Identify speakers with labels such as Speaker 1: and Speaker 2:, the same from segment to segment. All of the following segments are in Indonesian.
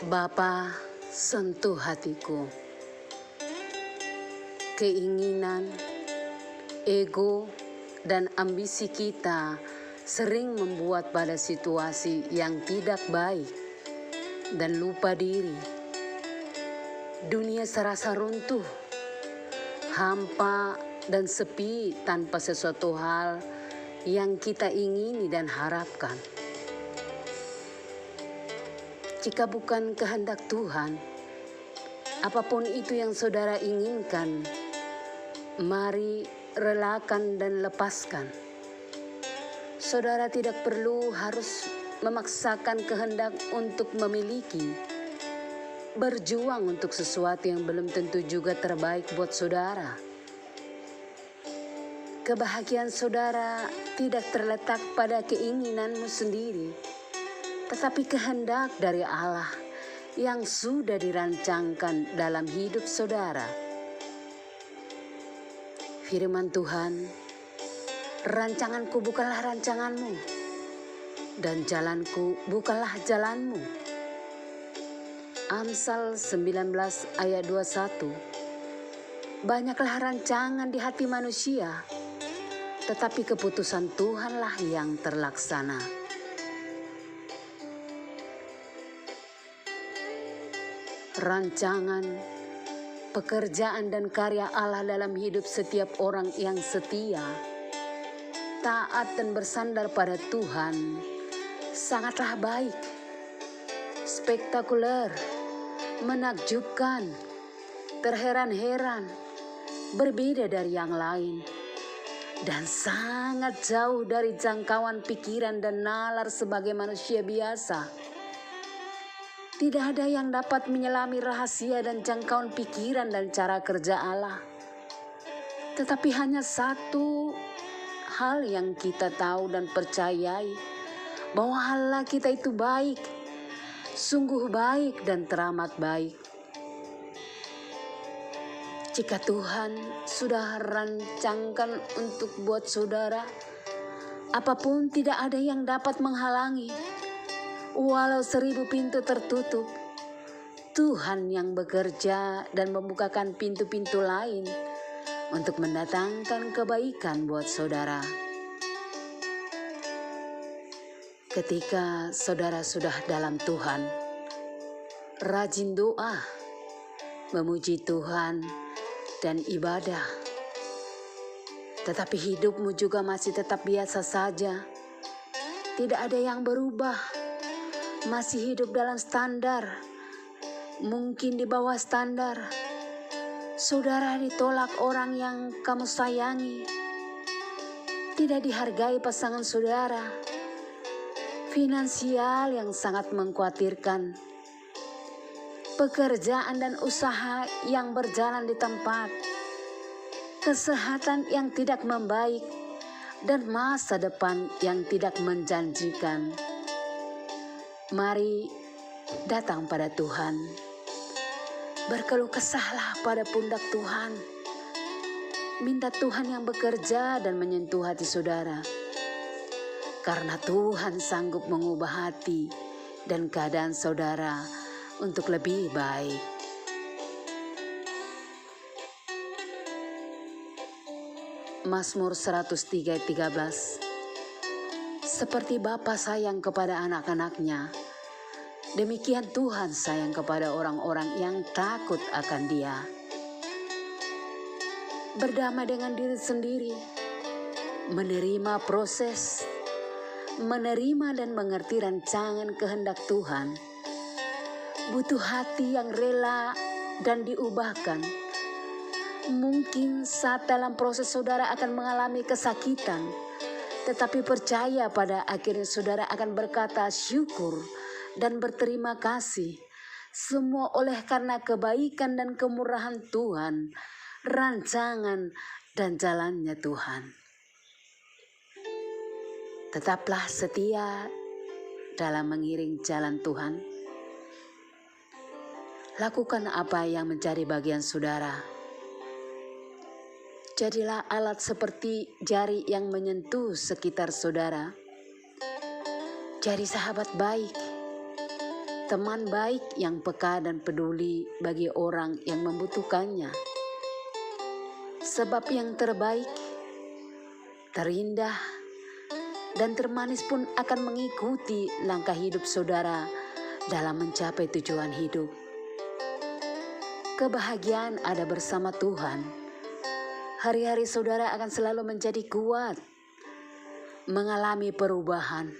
Speaker 1: Bapa, sentuh hatiku. Keinginan, ego, dan ambisi kita sering membuat pada situasi yang tidak baik dan lupa diri. Dunia serasa runtuh, hampa dan sepi tanpa sesuatu hal yang kita ingini dan harapkan. Jika bukan kehendak Tuhan, apapun itu yang saudara inginkan, mari relakan dan lepaskan. Saudara tidak perlu harus memaksakan kehendak untuk memiliki, berjuang untuk sesuatu yang belum tentu juga terbaik buat saudara. Kebahagiaan saudara tidak terletak pada keinginanmu sendiri, tetapi kehendak dari Allah yang sudah dirancangkan dalam hidup saudara. Firman Tuhan, rancanganku bukanlah rancanganmu, dan jalanku bukanlah jalanmu. Amsal 19 ayat 21. Banyaklah rancangan di hati manusia, tetapi keputusan Tuhanlah yang terlaksana. Rancangan, pekerjaan dan karya Allah dalam hidup setiap orang yang setia, taat dan bersandar pada Tuhan sangatlah baik, spektakuler, menakjubkan, terheran-heran, berbeda dari yang lain, dan sangat jauh dari jangkauan pikiran dan nalar sebagai manusia biasa. Tidak ada yang dapat menyelami rahasia dan jangkauan pikiran dan cara kerja Allah. Tetapi hanya satu hal yang kita tahu dan percayai, bahwa Allah kita itu baik, sungguh baik dan teramat baik. Jika Tuhan sudah rancangkan untuk buat saudara, apapun tidak ada yang dapat menghalangi. Walau 1000 pintu tertutup, Tuhan yang bekerja dan membukakan pintu-pintu lain untuk mendatangkan kebaikan buat saudara. Ketika saudara sudah dalam Tuhan, rajin doa, memuji Tuhan dan ibadah, tetapi hidupmu juga masih tetap biasa saja, tidak ada yang berubah, masih hidup dalam standar, mungkin di bawah standar. Saudara ditolak orang yang kamu sayangi, tidak dihargai pasangan saudara, finansial yang sangat mengkhawatirkan, pekerjaan dan usaha yang berjalan di tempat, kesehatan yang tidak membaik, dan masa depan yang tidak menjanjikan. Mari datang pada Tuhan, berkeluh kesahlah pada pundak Tuhan, minta Tuhan yang bekerja dan menyentuh hati saudara, karena Tuhan sanggup mengubah hati dan keadaan saudara untuk lebih baik. Mazmur 103:13. Seperti Bapa sayang kepada anak-anaknya, demikian Tuhan sayang kepada orang-orang yang takut akan Dia. Berdamai dengan diri sendiri, menerima proses, menerima dan mengerti rancangan kehendak Tuhan, butuh hati yang rela dan diubahkan. Mungkin saat dalam proses saudara akan mengalami kesakitan, tetapi percaya pada akhirnya saudara akan berkata syukur dan berterima kasih. Semua oleh karena kebaikan dan kemurahan Tuhan, rancangan dan jalannya Tuhan. Tetaplah setia dalam mengiring jalan Tuhan. Lakukan apa yang menjadi bagian saudara. Jadilah alat seperti jari yang menyentuh sekitar saudara. Jadi sahabat baik, teman baik yang peka dan peduli bagi orang yang membutuhkannya. Sebab yang terbaik, terindah, dan termanis pun akan mengikuti langkah hidup saudara dalam mencapai tujuan hidup. Kebahagiaan ada bersama Tuhan. Hari-hari saudara akan selalu menjadi kuat, mengalami perubahan,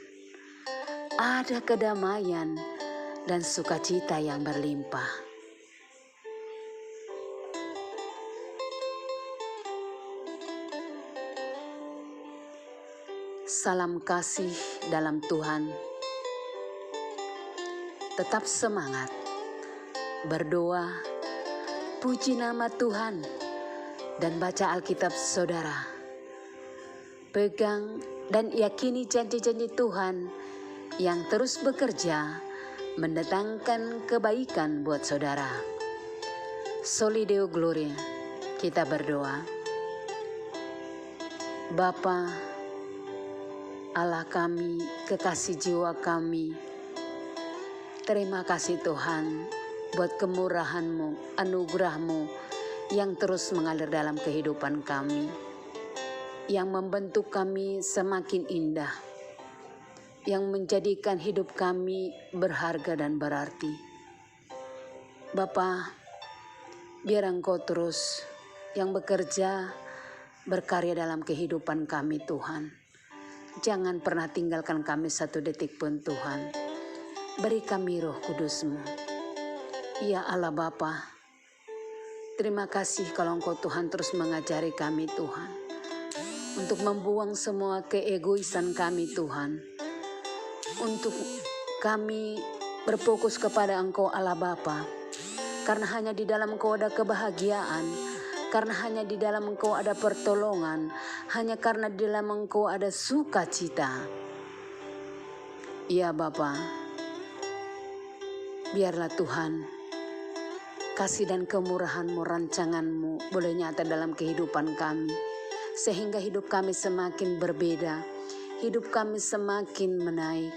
Speaker 1: ada kedamaian dan sukacita yang berlimpah. Salam kasih dalam Tuhan. Tetap semangat, berdoa, puji nama Tuhan, dan baca Alkitab saudara. Pegang dan yakini janji-janji Tuhan yang terus bekerja mendatangkan kebaikan buat saudara. Soli Deo Gloria, kita berdoa. Bapa, Allah kami, kekasih jiwa kami, terima kasih Tuhan buat kemurahan-Mu, anugerah-Mu yang terus mengalir dalam kehidupan kami, yang membentuk kami semakin indah, yang menjadikan hidup kami berharga dan berarti. Bapa, biar Engkau terus yang bekerja, berkarya dalam kehidupan kami Tuhan. Jangan pernah tinggalkan kami satu detik pun Tuhan. Beri kami Roh Kudus-Mu. Ya Allah Bapa, terima kasih kalau Engkau Tuhan terus mengajari kami Tuhan, untuk membuang semua keegoisan kami Tuhan, untuk kami berfokus kepada Engkau Allah Bapa, karena hanya di dalam Engkau ada kebahagiaan, karena hanya di dalam Engkau ada pertolongan, hanya karena di dalam Engkau ada sukacita. Ya Bapa, biarlah Tuhan kasih dan kemurahan-Mu, rancangan-Mu boleh nyata dalam kehidupan kami, sehingga hidup kami semakin berbeda, hidup kami semakin menaik.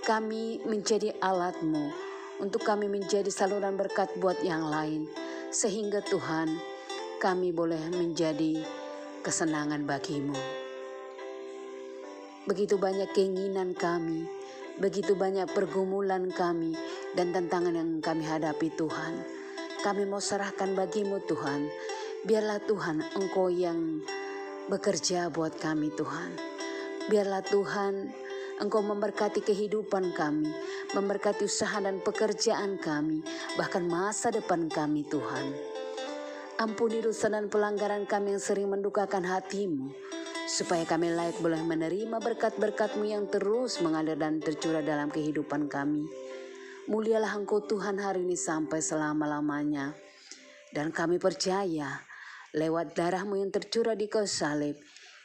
Speaker 1: Kami menjadi alat-Mu untuk kami menjadi saluran berkat buat yang lain, sehingga Tuhan kami boleh menjadi kesenangan bagi-Mu. Begitu banyak keinginan kami, begitu banyak pergumulan kami dan tantangan yang kami hadapi Tuhan. Kami mau serahkan bagi-Mu Tuhan. Biarlah Tuhan Engkau yang bekerja buat kami Tuhan. Biarlah Tuhan Engkau memberkati kehidupan kami, memberkati usaha dan pekerjaan kami, bahkan masa depan kami Tuhan. Ampuni dosa dan pelanggaran kami yang sering mendukakan hati-Mu, supaya kami layak boleh menerima berkat-berkat-Mu yang terus mengalir dan tercurah dalam kehidupan kami. Mulialah Engkau Tuhan hari ini sampai selama-lamanya. Dan kami percaya lewat darah-Mu yang tercurah di kayu salib,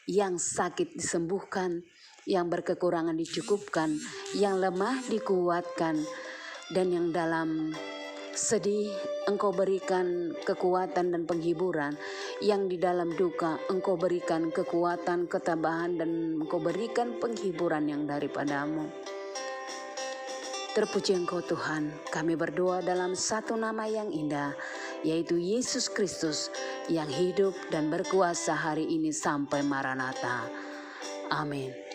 Speaker 1: yang sakit disembuhkan, yang berkekurangan dicukupkan, yang lemah dikuatkan, dan yang dalam sedih Engkau berikan kekuatan dan penghiburan, yang di dalam duka Engkau berikan kekuatan, ketabahan, dan Engkau berikan penghiburan yang daripada-Mu. Terpuji Engkau Tuhan, kami berdoa dalam satu nama yang indah, yaitu Yesus Kristus yang hidup dan berkuasa hari ini sampai Maranatha. Amin.